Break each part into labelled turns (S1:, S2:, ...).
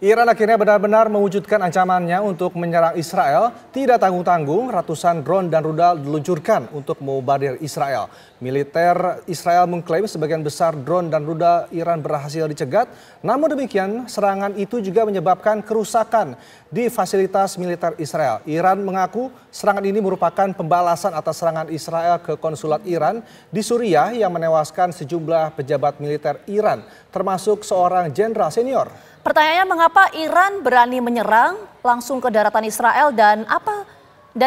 S1: Iran akhirnya benar-benar mewujudkan ancamannya untuk menyerang Israel. Tidak tanggung-tanggung, ratusan drone dan rudal diluncurkan untuk membardir Israel. Militer Israel mengklaim sebagian besar drone dan rudal Iran berhasil dicegat. Namun demikian, serangan itu juga menyebabkan kerusakan di fasilitas militer Israel. Iran mengaku serangan ini merupakan pembalasan atas serangan Israel ke konsulat Iran di Suriah yang menewaskan sejumlah pejabat militer Iran, termasuk seorang jenderal senior.
S2: Pertanyaannya, mengapa Iran berani menyerang langsung ke daratan Israel dan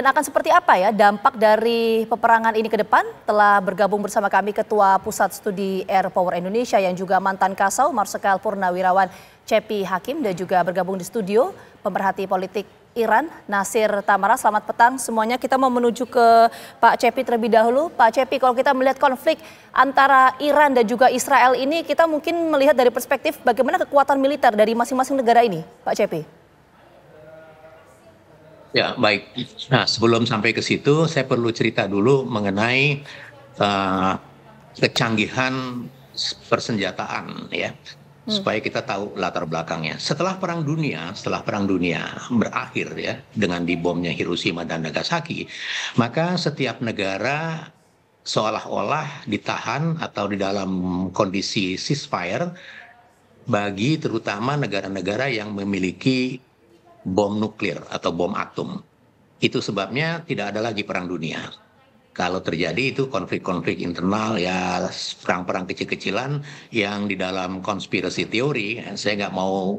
S2: akan seperti apa ya dampak dari peperangan ini ke depan? Telah bergabung bersama kami Ketua Pusat Studi Air Power Indonesia yang juga mantan Kasau Marsikal Purnawirawan Cepi Hakim, dan juga bergabung di studio pemerhati politik Iran Nasir Tamara. Selamat petang semuanya. Kita mau menuju ke Pak Cepi terlebih dahulu. Pak Cepi, kalau kita melihat konflik antara Iran dan juga Israel ini, kita mungkin melihat dari perspektif bagaimana kekuatan militer dari masing-masing negara ini, Pak Cepi.
S3: Ya, baik. Nah, sebelum sampai ke situ, saya perlu cerita dulu mengenai kecanggihan persenjataan, ya, supaya kita tahu latar belakangnya. Setelah Perang Dunia berakhir, ya, dengan dibomnya Hiroshima dan Nagasaki, maka setiap negara seolah-olah ditahan atau di dalam kondisi ceasefire bagi terutama negara-negara yang memiliki bom nuklir atau bom atom. Itu sebabnya tidak ada lagi perang dunia. Kalau terjadi itu konflik-konflik internal, ya perang-perang kecil-kecilan yang di dalam konspirasi teori. Saya nggak mau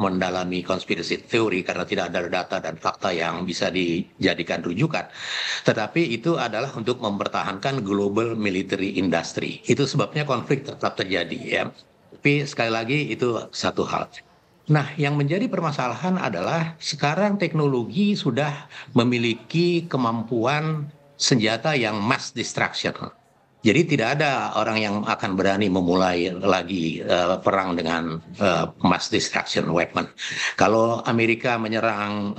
S3: mendalami konspirasi teori karena tidak ada data dan fakta yang bisa dijadikan rujukan. Tetapi itu adalah untuk mempertahankan global military industry. Itu sebabnya konflik tetap terjadi, ya. Tapi sekali lagi itu satu hal. Nah, yang menjadi permasalahan adalah sekarang teknologi sudah memiliki kemampuan senjata yang mass destruction. Jadi tidak ada orang yang akan berani memulai lagi perang dengan mass destruction weapon. Kalau Amerika menyerang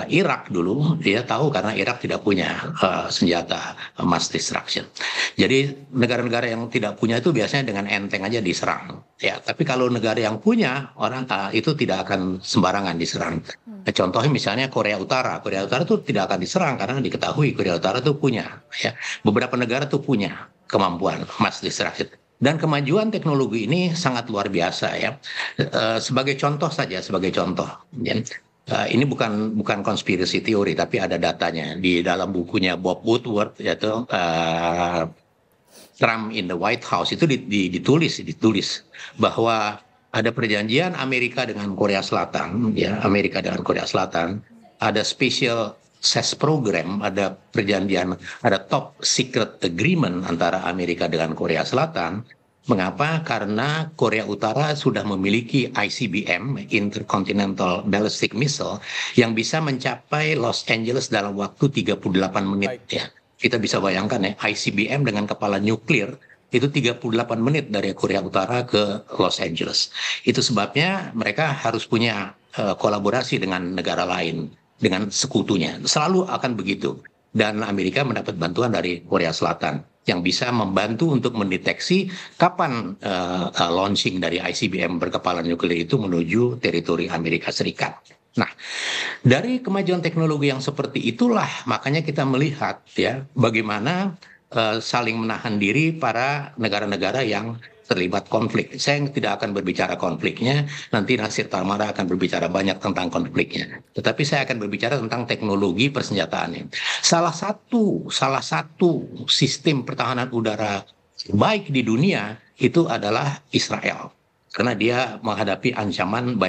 S3: Irak dulu, dia tahu karena Irak tidak punya senjata mass destruction. Jadi negara-negara yang tidak punya itu biasanya dengan enteng aja diserang. Ya, tapi kalau negara yang punya, orang itu tidak akan sembarangan diserang. Contohnya misalnya Korea Utara itu tidak akan diserang karena diketahui Korea Utara itu punya, ya, beberapa negara tuh punya kemampuan mass destruction. Dan kemajuan teknologi ini sangat luar biasa, ya. Sebagai contoh, ya. Ini bukan konspirasi teori, tapi ada datanya di dalam bukunya Bob Woodward, yaitu Trump in the White House, itu ditulis bahwa ada perjanjian Amerika dengan Korea Selatan, ya, ada special CES program, ada perjanjian, ada top secret agreement antara Amerika dengan Korea Selatan. Mengapa? Karena Korea Utara sudah memiliki ICBM, Intercontinental Ballistic Missile, yang bisa mencapai Los Angeles dalam waktu 38 menit. Ya. Kita bisa bayangkan, ya, ICBM dengan kepala nuklir itu 38 menit dari Korea Utara ke Los Angeles. Itu sebabnya mereka harus punya kolaborasi dengan negara lain, dengan sekutunya. Selalu akan begitu. Dan Amerika mendapat bantuan dari Korea Selatan yang bisa membantu untuk mendeteksi kapan launching dari ICBM berkepala nuklir itu menuju teritori Amerika Serikat. Nah, dari kemajuan teknologi yang seperti itulah makanya kita melihat, ya, bagaimana saling menahan diri para negara-negara yang terlibat konflik. Saya tidak akan berbicara konfliknya, nanti Nasir Tamara akan berbicara banyak tentang konfliknya. Tetapi saya akan berbicara tentang teknologi persenjataannya. Salah satu sistem pertahanan udara baik di dunia itu adalah Israel. Karena dia menghadapi ancaman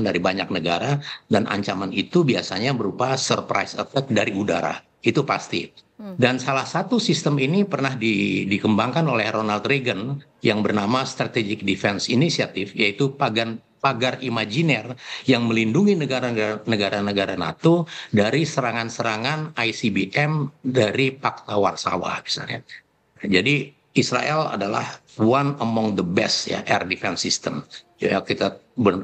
S3: dari banyak negara, dan ancaman itu biasanya berupa surprise attack dari udara. Itu pasti. Dan salah satu sistem ini pernah dikembangkan oleh Ronald Reagan yang bernama Strategic Defense Initiative, yaitu pagar imajiner yang melindungi negara-negara NATO dari serangan-serangan ICBM dari Pakta Warsawa misalnya. Jadi Israel adalah one among the best, ya, air defense system. Ya, kita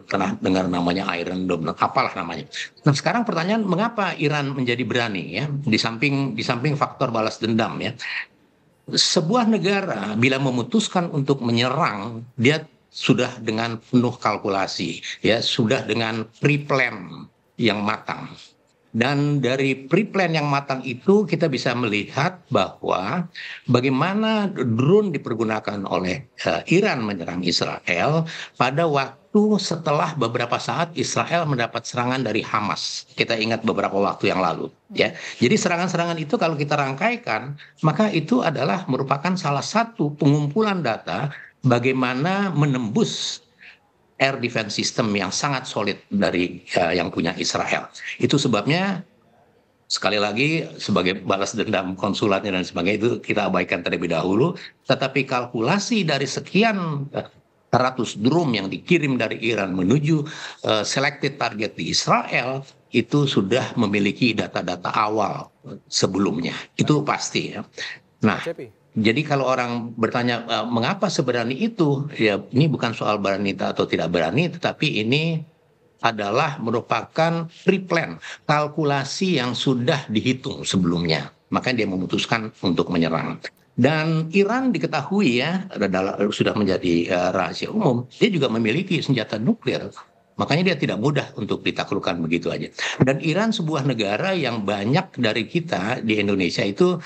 S3: pernah dengar namanya Iron Dome, apalah namanya. Nah, sekarang pertanyaan, mengapa Iran menjadi berani, ya? Di samping faktor balas dendam, ya. Sebuah negara bila memutuskan untuk menyerang, dia sudah dengan penuh kalkulasi, ya, sudah dengan pre-plan yang matang. Dan dari pre-plan yang matang itu kita bisa melihat bahwa bagaimana drone dipergunakan oleh Iran menyerang Israel pada waktu setelah beberapa saat Israel mendapat serangan dari Hamas. Kita ingat beberapa waktu yang lalu, ya. Jadi serangan-serangan itu kalau kita rangkaikan, maka itu adalah merupakan salah satu pengumpulan data bagaimana menembus air defense system yang sangat solid dari yang punya Israel. Itu sebabnya sekali lagi sebagai balas dendam konsulatnya dan sebagainya itu kita abaikan terlebih dahulu. Tetapi kalkulasi dari sekian ratus drone yang dikirim dari Iran menuju selected target di Israel itu sudah memiliki data-data awal sebelumnya. Itu pasti, ya. Nah, jadi kalau orang bertanya mengapa seberani itu, ya ini bukan soal berani atau tidak berani, tetapi ini adalah merupakan pre-plan, kalkulasi yang sudah dihitung sebelumnya. Makanya dia memutuskan untuk menyerang. Dan Iran diketahui, ya, sudah menjadi rahasia umum, dia juga memiliki senjata nuklir. Makanya dia tidak mudah untuk ditaklukkan begitu aja. Dan Iran sebuah negara yang banyak dari kita di Indonesia itu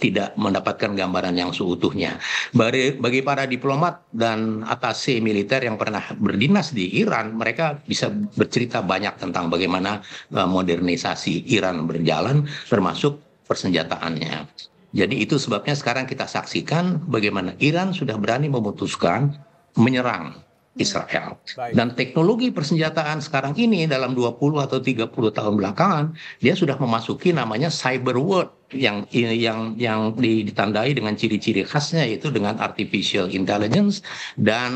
S3: tidak mendapatkan gambaran yang seutuhnya. Bagi para diplomat dan atase militer yang pernah berdinas di Iran, mereka bisa bercerita banyak tentang bagaimana modernisasi Iran berjalan, termasuk persenjataannya. Jadi itu sebabnya sekarang kita saksikan bagaimana Iran sudah berani memutuskan menyerang Israel. Dan teknologi persenjataan sekarang ini dalam 20 atau 30 tahun belakangan, dia sudah memasuki namanya cyber world yang ditandai dengan ciri-ciri khasnya, yaitu dengan artificial intelligence dan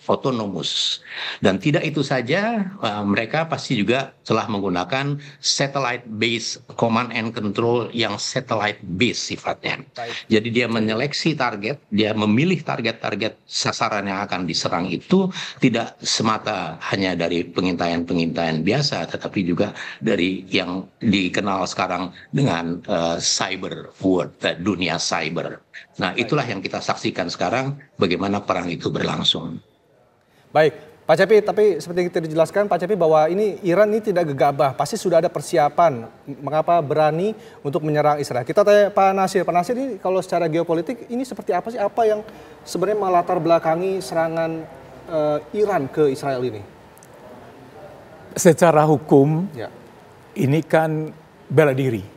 S3: autonomous. Dan tidak itu saja, mereka pasti juga telah menggunakan satellite based command and control yang satellite based sifatnya. Jadi dia menyeleksi target, dia memilih target-target sasaran yang akan diserang itu tidak semata hanya dari pengintaian-pengintaian biasa, tetapi juga dari yang dikenal sekarang dengan cyber world, dunia cyber. Nah, itulah yang kita saksikan sekarang bagaimana perang itu berlangsung.
S1: Baik, Pak Cepi, tapi seperti yang kita dijelaskan Pak Cepi bahwa ini Iran ini tidak gegabah, pasti sudah ada persiapan mengapa berani untuk menyerang Israel. Kita tanya Pak Nasir ini kalau secara geopolitik ini seperti apa sih, apa yang sebenarnya melatar belakangi serangan Iran ke Israel ini?
S4: Secara hukum, ya, ini kan bela diri.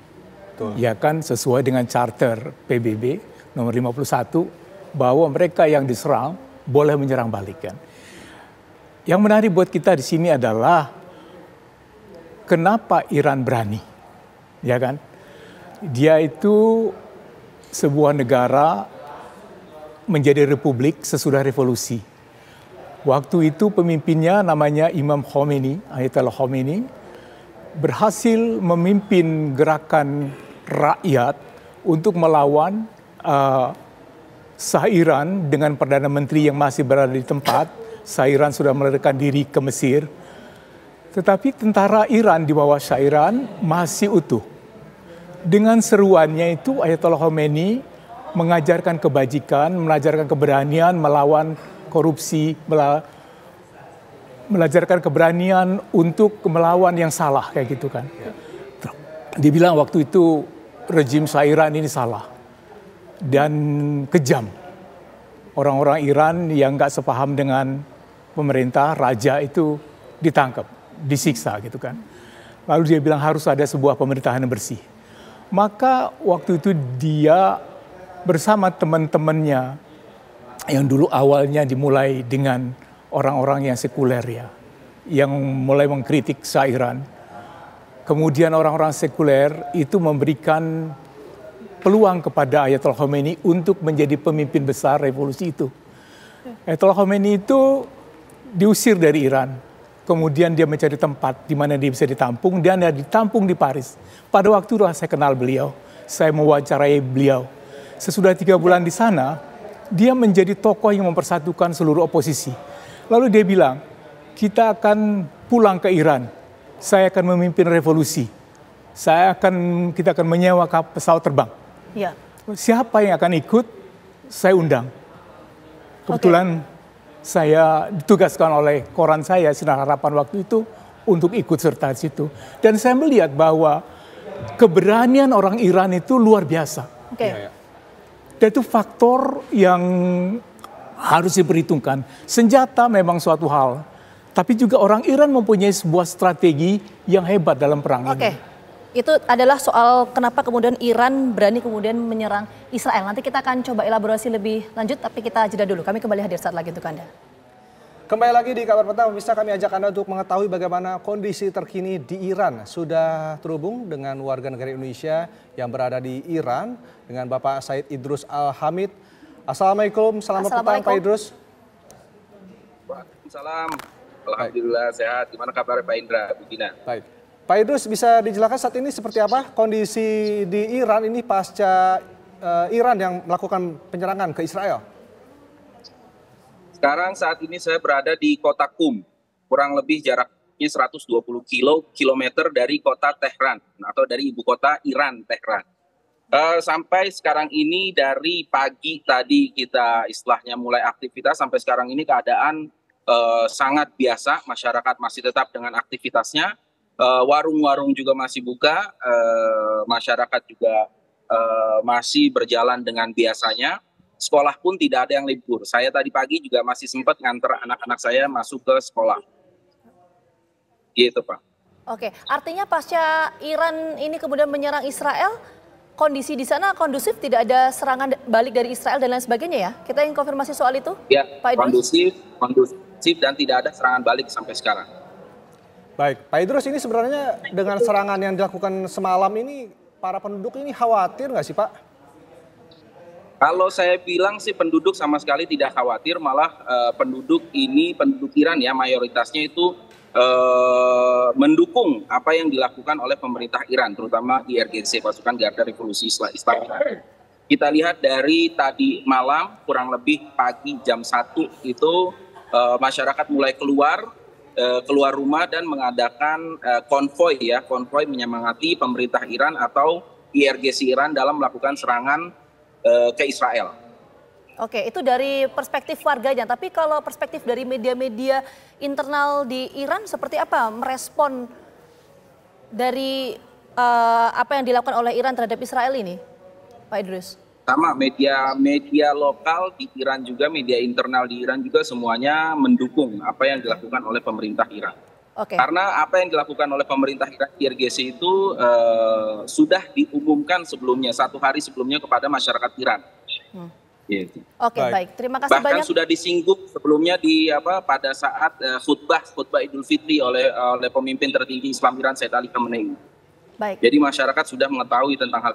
S4: Ya kan, sesuai dengan charter PBB nomor 51 bahwa mereka yang diserang boleh menyerang balik, kan. Yang menarik buat kita di sini adalah kenapa Iran berani, ya kan? Dia itu sebuah negara menjadi republik sesudah revolusi. Waktu itu pemimpinnya namanya Imam Khomeini, Ayatollah Khomeini, berhasil memimpin gerakan rakyat untuk melawan Shah Iran dengan Perdana Menteri yang masih berada di tempat. Shah Iran sudah melarikan diri ke Mesir. Tetapi tentara Iran di bawah Shah Iran masih utuh. Dengan seruannya itu Ayatollah Khomeini mengajarkan kebajikan, mengajarkan keberanian melawan korupsi, belajarkan keberanian untuk melawan yang salah, kayak gitu kan. Dia bilang waktu itu rejim Shah Iran ini salah dan kejam. Orang-orang Iran yang nggak sepaham dengan pemerintah, raja itu ditangkap, disiksa gitu kan. Lalu dia bilang harus ada sebuah pemerintahan yang bersih. Maka waktu itu dia bersama teman-temannya yang dulu awalnya dimulai dengan orang-orang yang sekuler, ya, yang mulai mengkritik Shah Iran. Kemudian orang-orang sekuler itu memberikan peluang kepada Ayatollah Khomeini untuk menjadi pemimpin besar revolusi itu. Ayatollah Khomeini itu diusir dari Iran. Kemudian dia mencari tempat di mana dia bisa ditampung, dan dia ditampung di Paris. Pada waktu itu saya kenal beliau, saya mewawancarai beliau. Sesudah 3 bulan di sana, dia menjadi tokoh yang mempersatukan seluruh oposisi. Lalu dia bilang, kita akan pulang ke Iran, saya akan memimpin revolusi, kita akan menyewa pesawat terbang. Ya. Siapa yang akan ikut, saya undang. Kebetulan saya ditugaskan oleh koran saya, Sinar Harapan waktu itu, untuk ikut serta di situ. Dan saya melihat bahwa keberanian orang Iran itu luar biasa.
S2: Oke.
S4: Dan itu faktor yang harus diperhitungkan. Senjata memang suatu hal, tapi juga orang Iran mempunyai sebuah strategi yang hebat dalam perang
S2: Oke.
S4: ini.
S2: Itu adalah soal kenapa kemudian Iran berani kemudian menyerang Israel. Nanti kita akan coba elaborasi lebih lanjut, tapi kita jeda dulu. Kami kembali hadir saat lagi untuk Anda.
S1: Kembali lagi di Kabar Petang, bisa kami ajak Anda untuk mengetahui bagaimana kondisi terkini di Iran. Sudah terhubung dengan warga negara Indonesia yang berada di Iran, dengan Bapak Said Idrus Al-Hamid. Assalamualaikum, selamat petang Pak Idrus.
S5: Waalaikumsalam, alhamdulillah sehat. Gimana kabarnya Pak Indra, Bu Gina?
S1: Baik. Pak Idrus, bisa dijelaskan saat ini seperti apa kondisi di Iran ini pasca Iran yang melakukan penyerangan ke Israel?
S5: Sekarang saat ini saya berada di kota Qum, kurang lebih jaraknya 120 kilometer dari kota Tehran atau dari ibu kota Iran, Tehran. Sampai sekarang ini dari pagi tadi kita istilahnya mulai aktivitas sampai sekarang ini keadaan sangat biasa, masyarakat masih tetap dengan aktivitasnya. Warung-warung juga masih buka, masyarakat juga masih berjalan dengan biasanya. Sekolah pun tidak ada yang libur. Saya tadi pagi juga masih sempat nganter anak-anak saya masuk ke sekolah. Gitu, Pak.
S2: Oke, artinya pasca Iran ini kemudian menyerang Israel, kondisi di sana kondusif, tidak ada serangan balik dari Israel dan lain sebagainya ya? Kita ingin konfirmasi soal itu,
S5: Ya,
S2: Pak Idrus?
S5: kondusif dan tidak ada serangan balik sampai sekarang.
S1: Baik, Pak Idrus, ini sebenarnya dengan serangan yang dilakukan semalam ini, para penduduk ini khawatir nggak sih Pak?
S5: Kalau saya bilang sih penduduk sama sekali tidak khawatir, malah penduduk Iran ya mayoritasnya itu mendukung apa yang dilakukan oleh pemerintah Iran, terutama IRGC, Pasukan Garda Revolusi Islam Iran. Kita lihat dari tadi malam, kurang lebih pagi jam 1 itu masyarakat mulai keluar rumah dan mengadakan konvoi menyemangati pemerintah Iran atau IRGC Iran dalam melakukan serangan ke Israel.
S2: Oke, itu dari perspektif warganya. Tapi kalau perspektif dari media-media internal di Iran seperti apa merespon dari apa yang dilakukan oleh Iran terhadap Israel ini, Pak Idrus?
S5: Sama media lokal di Iran juga, media internal di Iran juga semuanya mendukung apa yang dilakukan oleh pemerintah Iran.
S2: Oke.
S5: Karena apa yang dilakukan oleh pemerintah Iran, IRGC itu sudah diumumkan sebelumnya, 1 hari sebelumnya kepada masyarakat Iran. Gitu.
S2: Oke, baik. Terima kasih
S5: Bahkan
S2: banyak.
S5: sudah disinggung sebelumnya pada saat khutbah Idul Fitri oleh pemimpin tertinggi Islam Iran, Said Ali Khamenei.
S2: Baik.
S5: Jadi masyarakat sudah mengetahui tentang hal.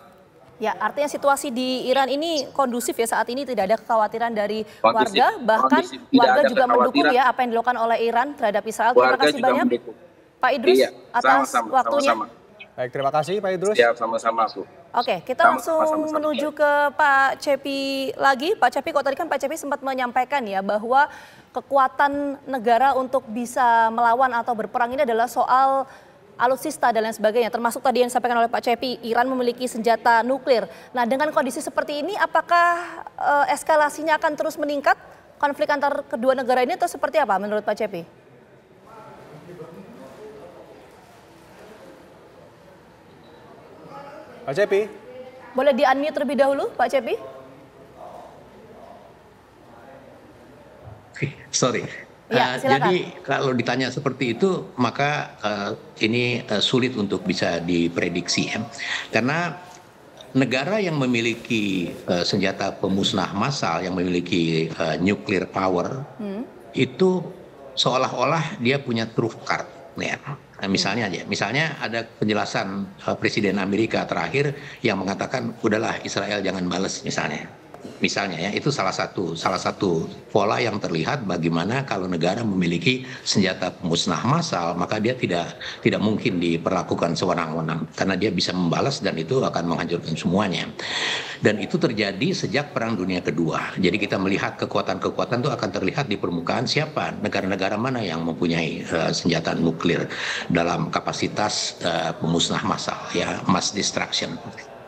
S2: Ya, artinya situasi di Iran ini kondusif ya, saat ini tidak ada kekhawatiran dari
S5: Kondusif,
S2: warga, bahkan
S5: kondusif. Tidak
S2: warga
S5: ada
S2: juga mendukung
S5: kekhawatiran.
S2: ya apa yang dilakukan oleh Iran terhadap Israel. Terima
S5: Warga
S2: kasih
S5: juga
S2: banyak
S5: mendukung.
S2: Pak Idrus
S5: Iya,
S2: atas waktunya.
S5: sama-sama.
S1: Baik, terima kasih Pak Idrus.
S5: Siap, sama-sama Bu.
S2: Oke, kita langsung
S5: Sama-sama.
S2: menuju ke Pak Cepi lagi. Pak Cepi, kok tadi kan Pak Cepi sempat menyampaikan ya bahwa kekuatan negara untuk bisa melawan atau berperang ini adalah soal alutsista dan lain sebagainya. Termasuk tadi yang disampaikan oleh Pak Cepi, Iran memiliki senjata nuklir. Nah, dengan kondisi seperti ini, apakah eskalasinya akan terus meningkat konflik antar kedua negara ini atau seperti apa menurut Pak Cepi?
S1: Pak Cepi.
S2: Boleh di-unmute terlebih dahulu, Pak Cepi?
S3: Sorry.
S2: Ya, silakan.
S3: Jadi kalau ditanya seperti itu, maka ini sulit untuk bisa diprediksi ya. Karena negara yang memiliki senjata pemusnah massal, yang memiliki nuclear power, itu seolah-olah dia punya trump card. Ya. Nah, misalnya ada penjelasan Presiden Amerika terakhir yang mengatakan udahlah Israel jangan balas misalnya ya, itu salah satu pola yang terlihat bagaimana kalau negara memiliki senjata pemusnah massal maka dia tidak mungkin diperlakukan sewenang-wenang karena dia bisa membalas dan itu akan menghancurkan semuanya. Dan itu terjadi sejak Perang Dunia Kedua. Jadi kita melihat kekuatan-kekuatan itu akan terlihat di permukaan siapa negara-negara mana yang mempunyai senjata nuklir dalam kapasitas pemusnah massal ya, mass destruction.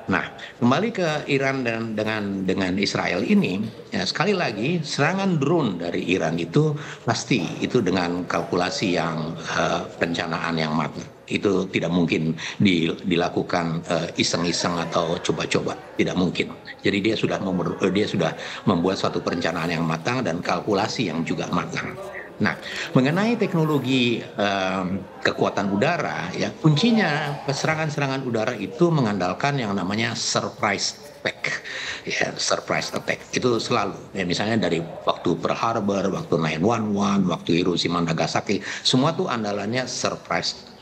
S3: Nah, kembali ke Iran dan dengan Israel ini, ya sekali lagi serangan drone dari Iran itu pasti itu dengan kalkulasi yang perencanaan yang matang. Itu tidak mungkin dilakukan iseng-iseng atau coba-coba, tidak mungkin. Jadi dia sudah membuat suatu perencanaan yang matang dan kalkulasi yang juga matang. Nah, mengenai teknologi kekuatan udara, ya kuncinya serangan-serangan udara itu mengandalkan yang namanya surprise attack, ya surprise attack itu selalu. Ya, misalnya dari waktu Pearl Harbor, waktu 9/11, waktu Hiroshima Nagasaki, semua tuh andalannya surprise.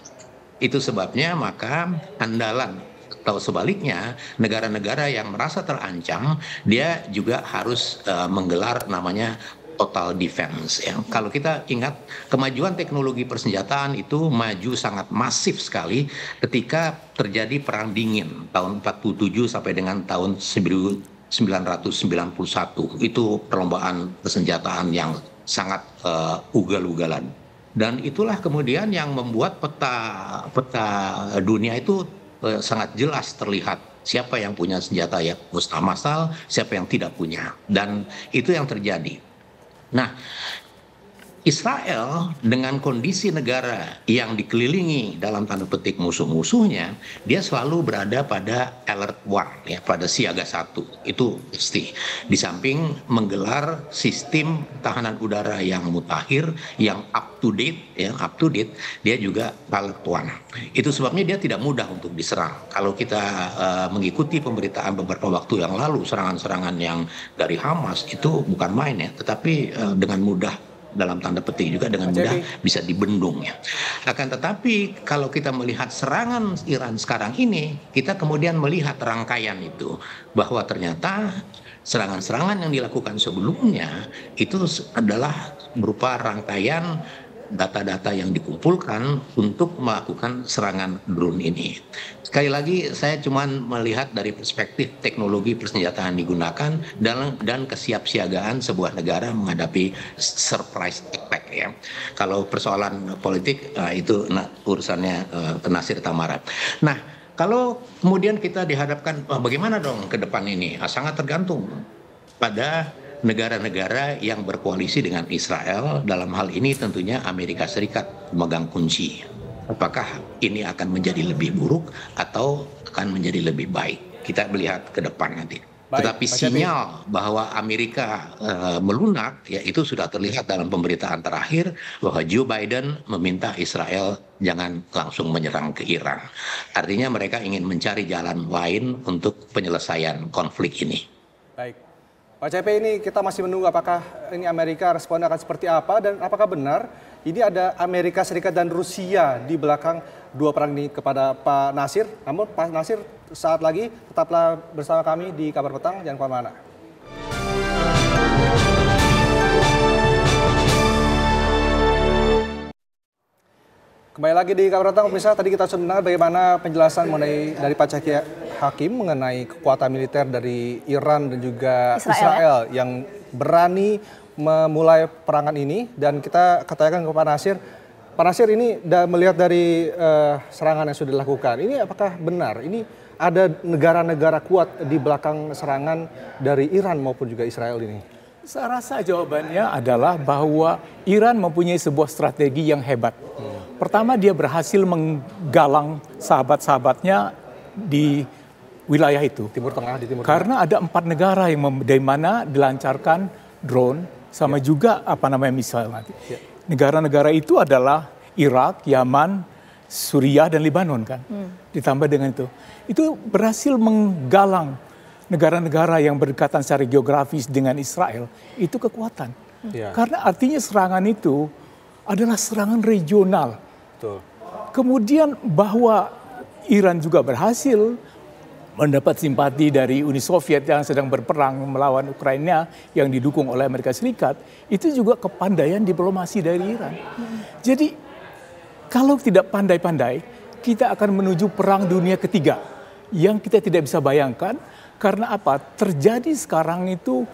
S3: Itu sebabnya maka andalan atau sebaliknya negara-negara yang merasa terancam dia juga harus menggelar namanya total defense ya. Kalau kita ingat kemajuan teknologi persenjataan itu maju sangat masif sekali ketika terjadi perang dingin tahun 47 sampai dengan tahun 1991. Itu perlombaan persenjataan yang sangat ugal-ugalan. Dan itulah kemudian yang membuat peta dunia itu sangat jelas terlihat siapa yang punya senjata yang musnah massal, siapa yang tidak punya. Dan itu yang terjadi. Nah, Israel dengan kondisi negara yang dikelilingi dalam tanda petik musuh-musuhnya, dia selalu berada pada alert one, ya, pada siaga 1. Itu pasti. Di samping menggelar sistem tahanan udara yang mutakhir, yang up to date, dia juga alert one. Itu sebabnya dia tidak mudah untuk diserang. Kalau kita mengikuti pemberitaan beberapa waktu yang lalu, serangan-serangan yang dari Hamas itu bukan main ya, tetapi dengan mudah dalam tanda petik juga dengan mudah bisa dibendung ya. Akan tetapi kalau kita melihat serangan Iran sekarang ini, kita kemudian melihat rangkaian itu bahwa ternyata serangan-serangan yang dilakukan sebelumnya itu adalah berupa rangkaian data-data yang dikumpulkan untuk melakukan serangan drone ini. Sekali lagi saya cuma melihat dari perspektif teknologi persenjataan digunakan dan kesiapsiagaan sebuah negara menghadapi surprise attack ya. Kalau persoalan politik itu urusannya Nasir Tamara. Nah, kalau kemudian kita dihadapkan bagaimana dong ke depan ini? Sangat tergantung pada negara-negara yang berkoalisi dengan Israel. Dalam hal ini tentunya Amerika Serikat memegang kunci. Apakah ini akan menjadi lebih buruk atau akan menjadi lebih baik? Kita melihat ke depan nanti. Tetapi sinyal bahwa Amerika melunak, ya itu sudah terlihat dalam pemberitaan terakhir bahwa Joe Biden meminta Israel jangan langsung menyerang ke Iran. Artinya mereka ingin mencari jalan lain untuk penyelesaian konflik ini.
S1: Baik. Pak CP, ini kita masih menunggu apakah ini Amerika responnya akan seperti apa dan apakah benar ini ada Amerika Serikat dan Rusia di belakang dua perang ini kepada Pak Nasir. Namun Pak Nasir saat lagi tetaplah bersama kami di Kabar Petang, jangan kemana-mana. Kembali lagi di Kabar Petang, pemirsa. Tadi kita sudah mendengar bagaimana penjelasan mengenai dari Pak Caki Hakim mengenai kekuatan militer dari Iran dan juga Israel yang berani memulai perangan ini. Dan kita katakan ke Pak Nasir ini melihat dari serangan yang sudah dilakukan, ini apakah benar ini ada negara-negara kuat di belakang serangan dari Iran maupun juga Israel ini?
S4: Saya rasa jawabannya adalah bahwa Iran mempunyai sebuah strategi yang hebat. Pertama, dia berhasil menggalang sahabat-sahabatnya di wilayah itu.
S1: Timur Tengah, di Timur Tengah.
S4: Karena ada 4 negara yang dari mana dilancarkan drone sama juga misil nanti. Negara-negara itu adalah Irak, Yaman, Suriah dan Lebanon kan. Ditambah dengan itu berhasil menggalang negara-negara yang berdekatan secara geografis dengan Israel, itu kekuatan. Karena artinya serangan itu adalah serangan regional.
S1: Betul.
S4: Kemudian bahwa Iran juga berhasil mendapat simpati dari Uni Soviet yang sedang berperang melawan Ukraina yang didukung oleh Amerika Serikat, itu juga kepandaian diplomasi dari Iran. Jadi kalau tidak pandai-pandai, kita akan menuju perang dunia ketiga yang kita tidak bisa bayangkan. Karena apa? Terjadi sekarang itu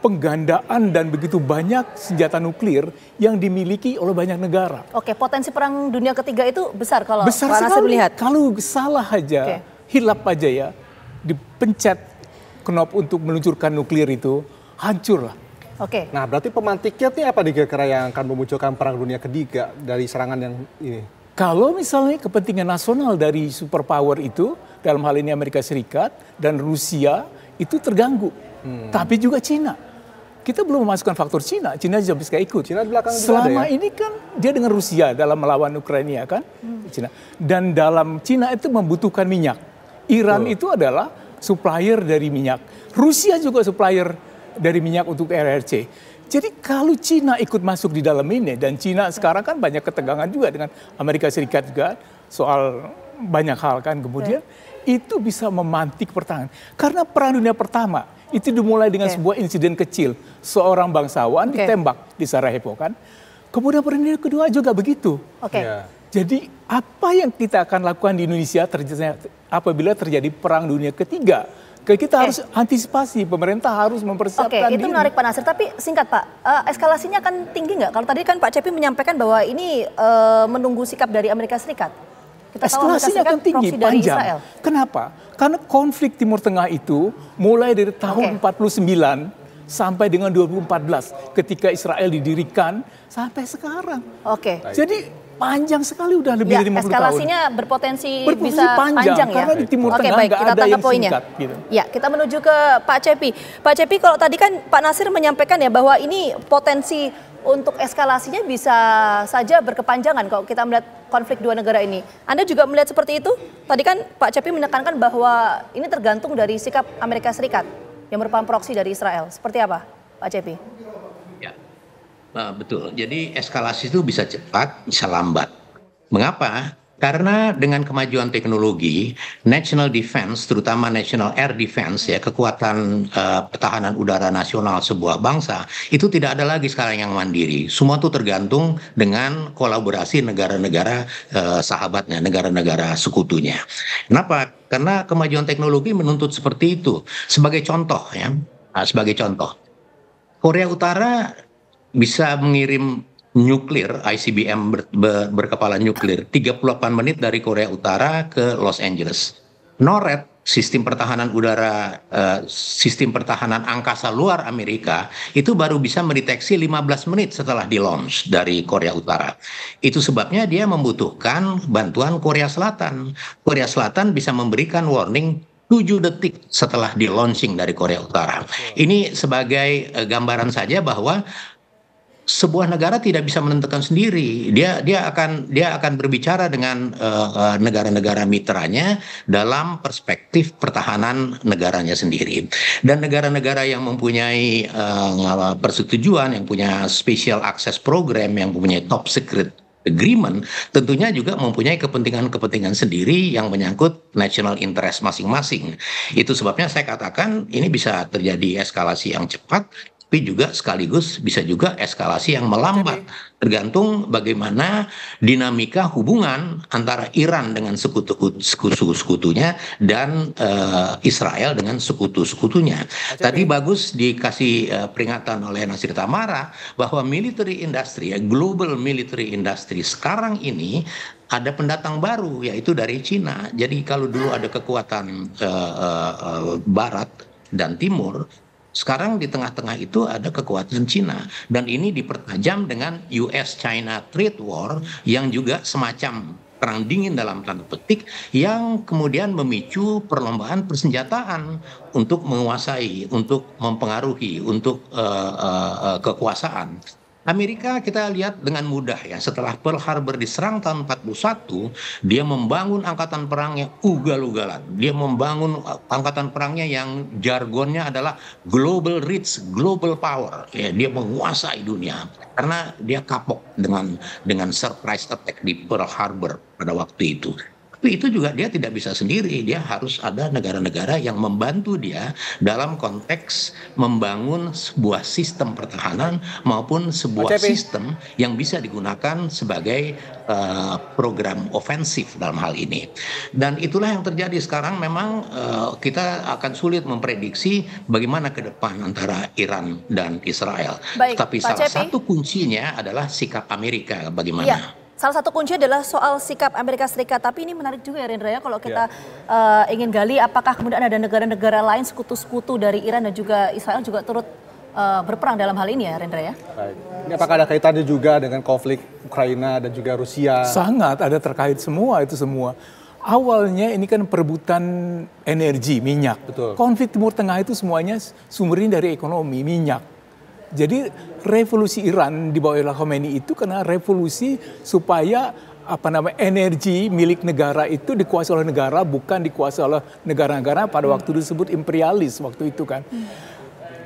S4: penggandaan dan begitu banyak senjata nuklir yang dimiliki oleh banyak negara.
S2: Oke, potensi perang dunia ketiga itu besar kalau
S4: besar
S2: Pak Nasir melihat.
S4: Kalau salah aja, hilap aja ya, di dipencet knop untuk meluncurkan nuklir itu, hancur lah.
S2: Oke.
S1: Nah, berarti pemantiknya ini apa kira-kira yang akan memunculkan perang dunia ketiga dari serangan yang ini?
S4: Kalau misalnya kepentingan nasional dari superpower itu, dalam hal ini Amerika Serikat dan Rusia, itu terganggu. Tapi juga Cina. Kita belum memasukkan faktor Cina juga bisa ikut.
S1: Cina di belakang juga
S4: Selama
S1: ada ya?
S4: ini kan dia dengan Rusia dalam melawan Ukraina kan, Cina. Dan dalam Cina itu membutuhkan minyak. Iran itu adalah supplier dari minyak. Rusia juga supplier dari minyak untuk RRC. Jadi kalau Cina ikut masuk di dalam ini, dan Cina sekarang kan banyak ketegangan juga dengan Amerika Serikat juga soal banyak hal kan, kemudian itu bisa memantik pertahanan. Karena Perang Dunia Pertama itu dimulai dengan sebuah insiden kecil, seorang bangsawan ditembak di Sarajevo kan. Kemudian Perang Dunia Kedua juga begitu. Jadi apa yang kita akan lakukan di Indonesia apabila terjadi Perang Dunia Ketiga? Kita harus antisipasi, pemerintah harus mempersiapkan
S2: itu
S4: diri.
S2: menarik Pak Nasir, tapi singkat Pak, eskalasinya akan tinggi nggak? Kalau tadi kan Pak Cepi menyampaikan bahwa ini menunggu sikap dari Amerika Serikat. Kita tahu Amerika
S4: Eskalasinya
S2: Serikat
S4: akan tinggi,
S2: proksi dari
S4: panjang.
S2: Israel.
S4: Kenapa? Karena konflik Timur Tengah itu mulai dari tahun 49 sampai dengan 2014 ketika Israel didirikan sampai sekarang. Jadi panjang sekali, udah lebih dari 50 tahun.
S2: Eskalasinya berpotensi bisa
S4: panjang
S2: ya.
S4: Karena di Timur Tengah
S2: baik,
S4: nggak
S2: kita
S4: ada yang
S2: poinnya.
S4: singkat. Gitu.
S2: Ya, kita menuju ke Pak Cepi. Pak Cepi, kalau tadi kan Pak Nasir menyampaikan ya bahwa ini potensi untuk eskalasinya bisa saja berkepanjangan kalau kita melihat konflik dua negara ini. Anda juga melihat seperti itu? Tadi kan Pak Cepi menekankan bahwa ini tergantung dari sikap Amerika Serikat yang merupakan proksi dari Israel. Seperti apa, Pak Cepi?
S3: Betul, jadi eskalasi itu bisa cepat, bisa lambat. Mengapa? Karena dengan kemajuan teknologi, national defense, terutama national air defense, ya kekuatan pertahanan udara nasional sebuah bangsa, itu tidak ada lagi sekarang yang mandiri. Semua itu tergantung dengan kolaborasi negara-negara sahabatnya, negara-negara sekutunya. Kenapa? Karena kemajuan teknologi menuntut seperti itu. Sebagai contoh, sebagai contoh, Korea Utara bisa mengirim nuklir ICBM berkepala nuklir 38 menit dari Korea Utara ke Los Angeles. NORAD, sistem pertahanan udara, sistem pertahanan angkasa luar Amerika, itu baru bisa mendeteksi 15 menit setelah di launch dari Korea Utara. Itu sebabnya dia membutuhkan bantuan Korea Selatan. Korea Selatan bisa memberikan warning 7 detik setelah di launching dari Korea Utara. Ini sebagai gambaran saja bahwa sebuah negara tidak bisa menentukan sendiri. Dia akan berbicara dengan negara-negara mitranya dalam perspektif pertahanan negaranya sendiri. Dan negara-negara yang mempunyai persetujuan, yang punya special access program, yang mempunyai top secret agreement, tentunya juga mempunyai kepentingan-kepentingan sendiri yang menyangkut national interest masing-masing. Itu sebabnya saya katakan ini bisa terjadi eskalasi yang cepat, tapi juga sekaligus bisa juga eskalasi yang melambat, tergantung bagaimana dinamika hubungan antara Iran dengan sekutu-sekutunya dan Israel dengan sekutu-sekutunya. Tadi bagus dikasih peringatan oleh Nasir Tamara bahwa military industry, global military industry sekarang ini ada pendatang baru, yaitu dari Cina. Jadi kalau dulu ada kekuatan Barat dan Timur, sekarang di tengah-tengah itu ada kekuatan Cina, dan ini dipertajam dengan US-China trade war yang juga semacam perang dingin dalam tanda petik, yang kemudian memicu perlombaan persenjataan untuk menguasai, untuk mempengaruhi, untuk kekuasaan. Amerika kita lihat dengan mudah ya, setelah Pearl Harbor diserang tahun 41, dia membangun angkatan perangnya ugal-ugalan. Dia membangun angkatan perangnya yang jargonnya adalah global reach, global power. Ya, dia menguasai dunia karena dia kapok dengan surprise attack di Pearl Harbor pada waktu itu. Tapi itu juga dia tidak bisa sendiri, dia harus ada negara-negara yang membantu dia dalam konteks membangun sebuah sistem pertahanan maupun sebuah sistem yang bisa digunakan sebagai program ofensif dalam hal ini. Dan itulah yang terjadi sekarang. Memang kita akan sulit memprediksi bagaimana ke depan antara Iran dan Israel.
S2: Baik,
S3: tapi salah satu kuncinya adalah sikap Amerika bagaimana.
S2: Ya. salah satu kunci adalah soal sikap Amerika Serikat. Tapi ini menarik juga ya Rendra ya, kalau kita ingin gali apakah kemudian ada negara-negara lain sekutu-sekutu dari Iran dan juga Israel juga turut berperang dalam hal ini ya Rendra ya.
S1: Baik. Ini apakah ada kaitannya juga dengan konflik Ukraina dan juga Rusia?
S4: Sangat ada terkait semua itu semua. Awalnya ini kan perebutan energi, minyak.
S1: Betul.
S4: Konflik Timur Tengah itu semuanya sumbernya dari ekonomi, minyak. Jadi revolusi Iran di bawah Khomeini itu karena revolusi supaya energi milik negara itu dikuasai oleh negara, bukan dikuasai oleh negara-negara pada waktu disebut imperialis waktu itu kan.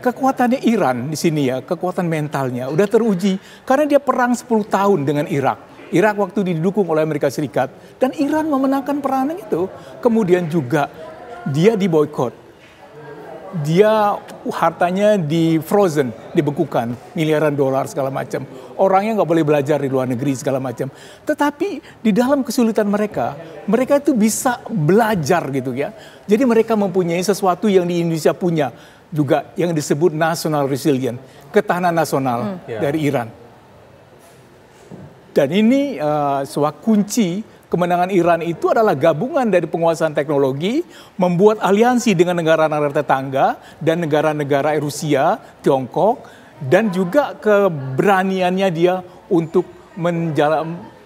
S4: Kekuatannya Iran di sini ya, kekuatan mentalnya udah teruji karena dia perang 10 tahun dengan Irak. Irak waktu didukung oleh Amerika Serikat dan Iran memenangkan perangan itu. Kemudian juga dia diboykot. Dia hartanya di frozen, dibekukan, miliaran dolar segala macam. Orangnya nggak boleh belajar di luar negeri segala macam. Tetapi di dalam kesulitan mereka itu bisa belajar gitu ya. Jadi mereka mempunyai sesuatu yang di Indonesia punya juga yang disebut national resilience, ketahanan nasional dari Iran. Dan ini sebuah kunci kemenangan Iran itu adalah gabungan dari penguasaan teknologi, membuat aliansi dengan negara-negara tetangga dan negara-negara Rusia, Tiongkok, dan juga keberaniannya dia untuk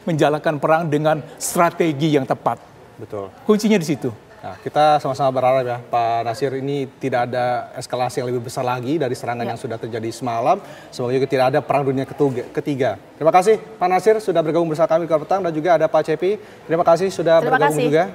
S4: menjalankan perang dengan strategi yang tepat.
S1: Betul.
S4: Kuncinya di situ.
S1: Nah, kita sama-sama berharap ya Pak Nasir ini tidak ada eskalasi yang lebih besar lagi dari serangan yang sudah terjadi semalam. Semoga juga tidak ada perang dunia ketiga. Terima kasih Pak Nasir sudah bergabung bersama kami di Petang dan juga ada Pak Cepi. Terima kasih sudah bergabung juga.